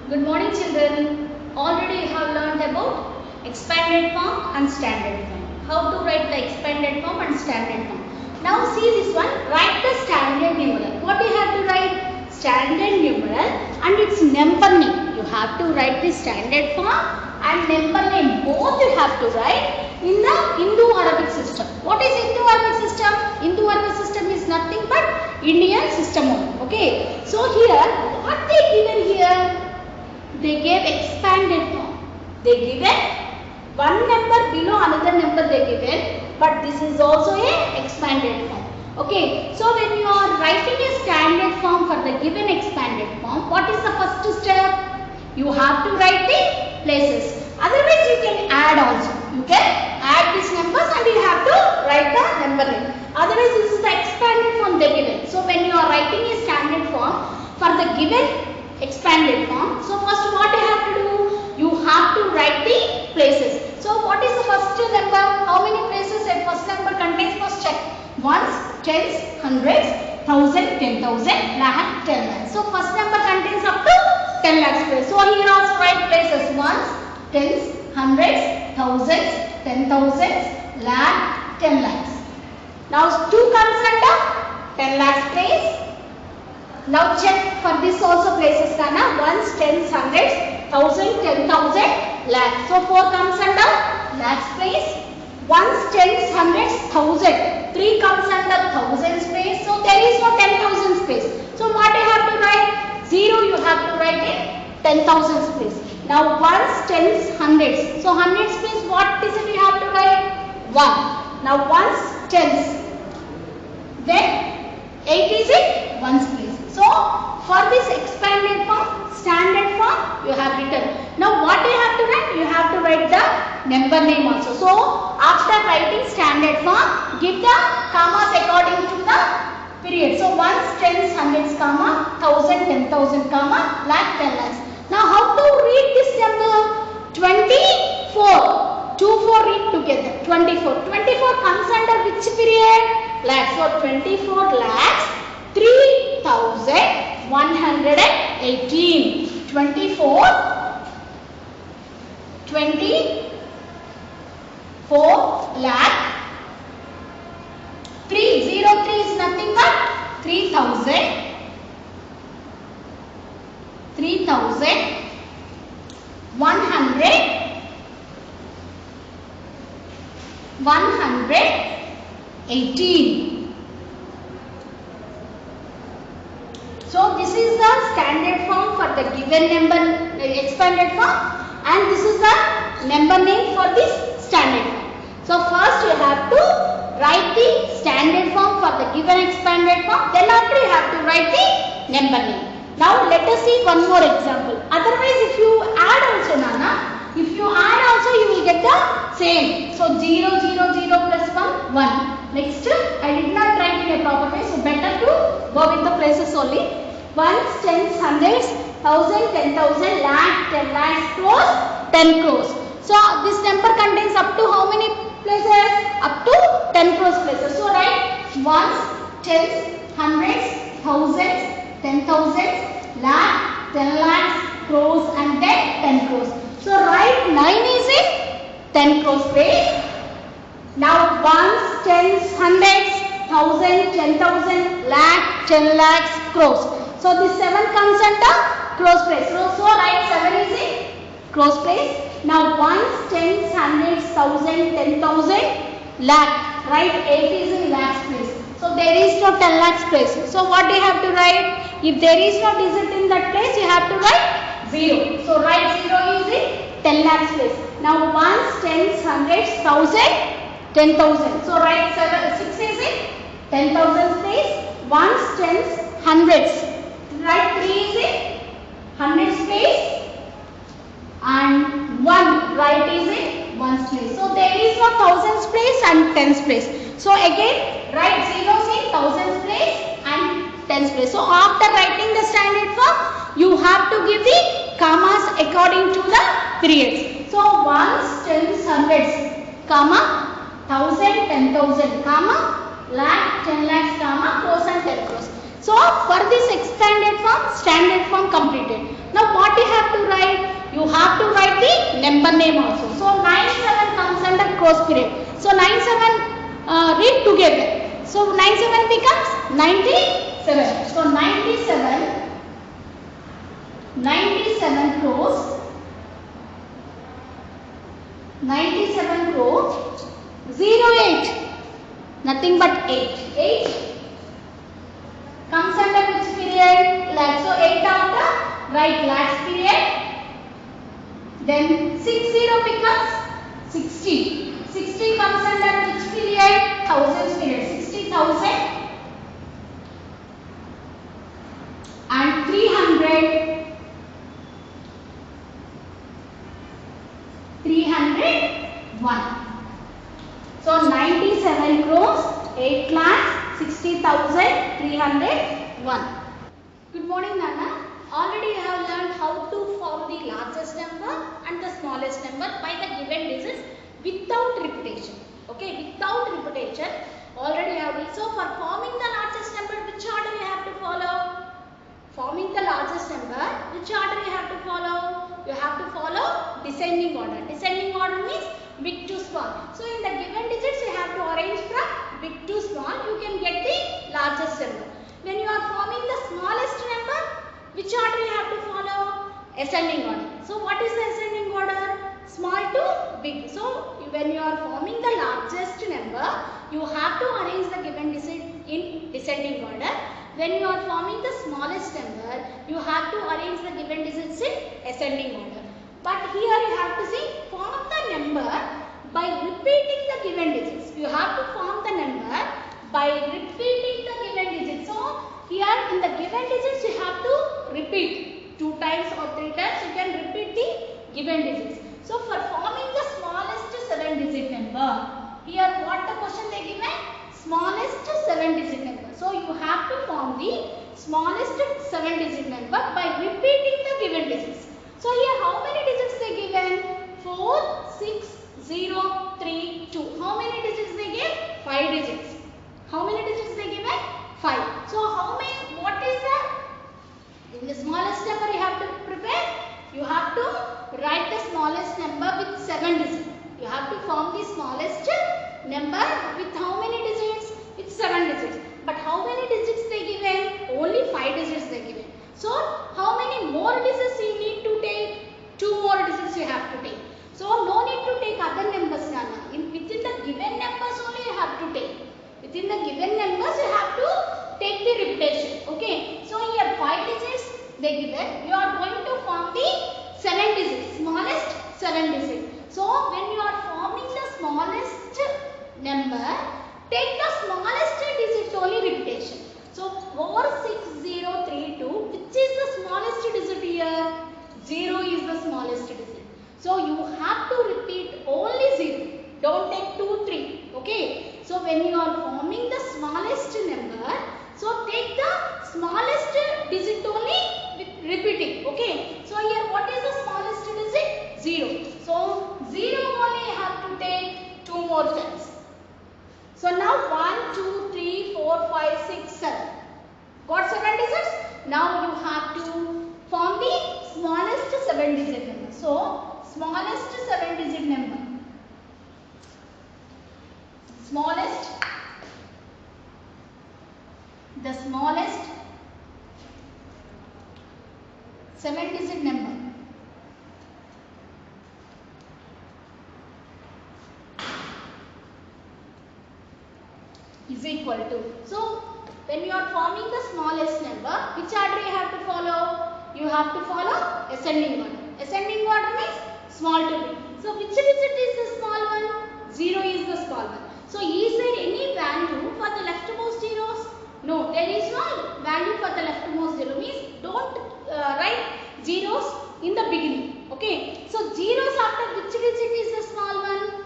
Good morning children. Already you have learned about expanded form and standard form. How to write the expanded form and standard form. Now see this one. Write the standard numeral. What you have to write? Standard numeral and its number name. You have to write the standard form and number name. Both you have to write in the Indo-Arabic system. What is Indo-Arabic system? Indo-Arabic system is nothing but Indian system only. Okay. So here, what they given here? They gave expanded form. They given one number below another number they given, but this is also a expanded form. Okay, so when you are writing a standard form for the given expanded form, what is the first step? You have to write the places. Otherwise, you can add also. You can add these numbers and you have to write the number name. Otherwise, this is the expanded form they given. So when you are writing a standard form for the given expanded form, so first what you have to do? You have to write the places. So what is the first number? How many places a first number contains? First check. Ones, tens, hundreds, thousand, 10,000, lakh, 10 lakhs. So first number contains up to 10 lakhs place. So here also write places. Ones, tens, hundreds, thousands, 10,000, lakh, 10 lakhs. Now 2 comes under 10 lakhs place. Now check for this also places kana. Ones, tens, hundreds, thousand, 10,000, lakh. So 4 comes under lakhs place. Ones, tens, hundreds, thousand. 3 comes under thousands place. So there is no 10,000 space. So what you have to write? 0 you have to write in 10,000 place. Now ones, tens, hundreds. So hundreds place what is it you have to write? 1. Now ones, tens. Then 8 is it? Ones place. So for this expanded form, standard form you have written. Now what you have to write? You have to write the number name also. So after writing standard form, give the commas according to the period. So ones, tens, hundreds, comma, 1,000, 10,000, comma, lakh, 10 lakhs. Now how to read this number? 24. 2, 4 read together. 24. 24 comes under which period? Lakhs. So 24 lakhs, 3,118. 24 lakh 303 is nothing but 3,000 118. So this is the standard form for the given number expanded form and this is the number name for this standard form. So first you have to write the standard form for the given expanded form, then after you have to write the number name. Now let us see one more example. Otherwise if you add also Nana, if you add also you will get the same. So 0, 0, 0 plus 1, 1. Next I did not write in a proper way, so better to go with the places only. Ones, tens, hundreds, 1,000, 10,000, lakh, 10 lakhs, crores, 10 crores. So this number contains up to how many places? Up to 10 crores places. So write ones, tens, hundreds, thousands, 10,000, lakh, 10 lakhs, crores and then 10 crores. So write 9 is in 10 crores place. Now ones, tens, hundreds, 1,000, 10,000, lakh, 10 lakhs, crores. So this 7 comes under crores place. So write 7 is in crores place. Now ones, tens, hundreds, 1,000, 10,000, lakh. Write 8 is in lakhs place. So there is no 10 lakhs place. So what do you have to write? If there is no digit in that place, you have to write 0. So write 0 is in 10 lakhs place. Now ones, tens, hundreds, 1,000, 10,000. So write 6 is in 10,000 place. Ones, tens, hundreds. Write 3 is in hundreds place. And 1 write is in ones place. So there is no thousands place and tens place. So again write zeros in thousands place and tens place. So after writing the standard form, you have to give the commas according to the periods. So ones, tens, hundreds, comma, 1,000, 10,000, comma, lakh, 10 lakhs, comma, crores and 10 crores. So for this expanded form, standard form completed. Now what you have to number name also. So 97 comes under cross period. So 97 read together. So 97 becomes 97. So 97 cross 97 cross 08. Nothing but 8. 8 comes under which period? Lag. So 8 after write lags period. Then 60 becomes 60. 60 comes under which period? Thousands period. 60,000 and 300. 301. So 97 crores, 8 lakhs, 60,000, 301. Good morning, Nana. Already you have learned how to form the largest number and the smallest number by the given digits without repetition. Okay, without repetition. Already you have. So for forming the largest number, which order you have to follow? Forming the largest number, which order you have to follow? You have to follow descending order. Descending order means big to small. So in the given digits, you have to arrange from big to small. You can get the largest number. When you are forming the smallest number, which order you have to follow? Ascending order. So what is the ascending order? Small to big. So when you are forming the largest number, you have to arrange the given digit in descending order. When you are forming the smallest number, you have to arrange the given digits in ascending order. But here you have to see, form the number by repeating the given digits. You have to form the number by repeating the given digits. So here in the given digits, you have to repeat 2 times or 3 times. You can repeat the given digits. So for forming the smallest 7-digit number, here what the question they given? Smallest 7-digit number. So you have to form the smallest 7-digit number by repeating the given digits. So here how many digits they given? 4, 6, 0, 3, 2. How many digits they give? 5 digits. How many digits they given? 5. So how many? What is the? In the smallest number you have to prepare. You have to write the smallest number with 7 digits. You have to form the smallest number with how many digits? With 7 digits. But how many digits they given? Only 5 digits they given. So how many more digits you need to take? 2 more digits you have to take. So no need to take other numbers, Nana. Within the given numbers only you have to take. Within the given numbers you have to take the repetition. Okay. So here 5 digits they given. You are going to form the 7 digits. Smallest 7 digits. So when you are forming the smallest number, take the smallest digit only repetition. So 46032, which is the smallest digit here? 0 is the smallest digit. So you have to repeat only 0. Don't take 2, 3. Okay. So when you are forming the smallest number, so take the smallest digit only with repeating. Okay. So here what is the smallest digit? 0. So 0 only you have to take 2 more times. So now 1, 2, 3, 4, 5, 6, 7. Got 7 digits? Now you have to form the smallest 7-digit number. So smallest 7-digit number. The smallest 7-digit number. Is equal to. So when you are forming the smallest number, which order you have to follow? You have to follow ascending order. Ascending order means small to big. So which digit is the small one? 0 is the small one. So is there any value for the leftmost zeros? No, there is no value for the leftmost zero. Means don't write zeros in the beginning. Okay. So zeros after which digit is the small one?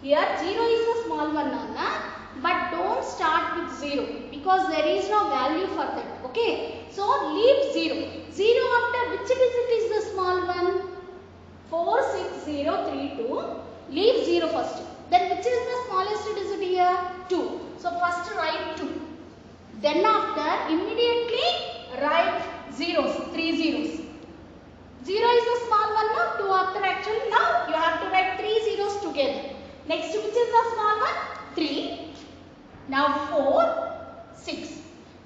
Here 0 is the small one, Nana. But don't start with 0 because there is no value for that. Okay. So leave 0. 0 after which digit is the small one? 46032. Leave 0 first. Then which is the smallest digit here? 2. So first write 2. Then after immediately write zeros, 3 zeros. 0 is the small one now, 2 after actually. Now Next, which is the small one? 3. Now 4, 6.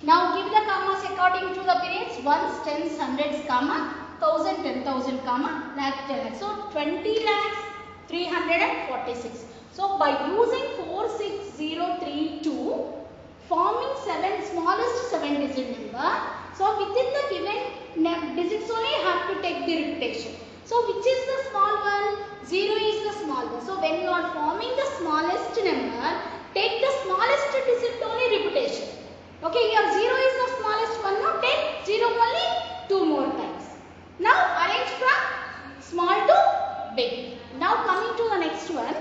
Now give the commas according to the periods. Ones, tens, hundreds, comma, 1000, 10,000, comma, lakh, 10 lakhs. So 20 lakhs, 346. So by using 46032, forming smallest 7-digit number. So within the given digits only you have to take the repetition. So which is the small one? 0 is the small one. So when you are forming the smallest number, take the smallest digit only repetition. Okay, here 0 is the smallest one. Now take 0 only 2 more times. Now arrange from small to big. Now coming to the next one.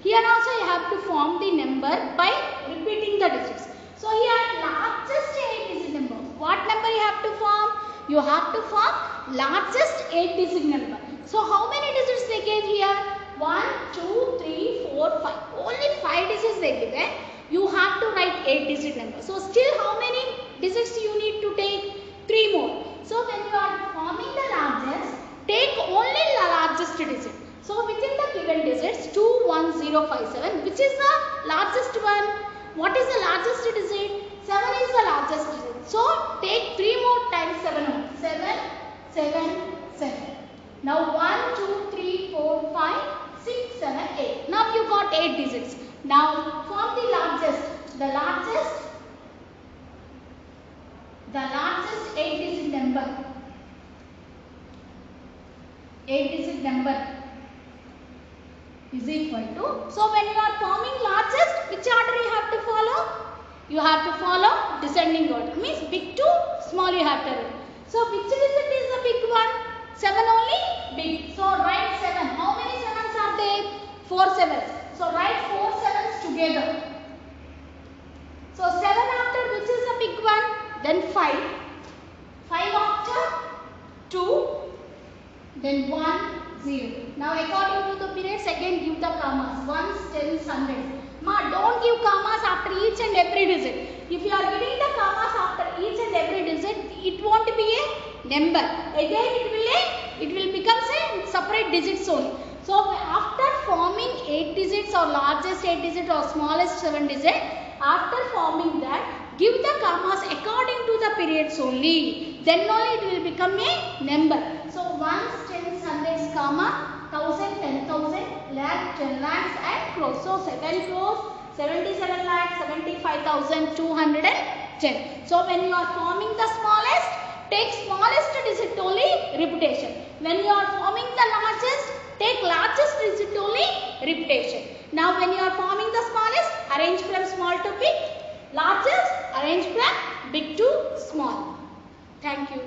Here also you have to form the number by repeating the digits. So here largest 8-digit number. What number you have to form? You have to form largest 8-digit number. So how many digits they gave here? 1, 2, 3, 4, 5. Only 5 digits they given. You have to write 8-digit number. So still how many digits you need to take? 3 more. So when you are forming the largest, take only the largest digit. So within the given digits 21057, which is the largest one? What is the largest digit? 7 is the largest digit. So take 3 more times 7 on. 7, 7, 7. Now 1, 2, 3, 4, 5, 6, 7, 8. Now you got 8 digits. Now form the largest. The largest 8-digit number. 8-digit number is equal to. So when you are forming largest, which order you have to follow? You have to follow descending order. Means big to small you have to write. So which digit is the big one? 7 only big. So write 7. How many 7s are there? 4 7s. So write 4 7s together. So 7 after which is the big one? Then 5. 5 after 2. Then 1, 0. Now according to the periods again give the commas. Ones, tens, hundreds. Ma, don't give commas after each and every digit. If you are giving the commas after each and every digit, it won't be a number. Again it will become a separate digits only. So after forming 8 digits or largest 8 digit or smallest 7 digit, after forming that, give the commas according to the periods only. Then only it will become a number. So ones, tens, hundreds, comma, 1000, 10,000, lakh, 10 lakhs and crores. So 7 crores, 77 lakhs, 75,210. So when you are forming the smallest, take smallest digit only repetition. When you are forming the largest, take largest digit only repetition. Now when you are forming the smallest, arrange from small to big. Largest, arrange from big to small. Thank you.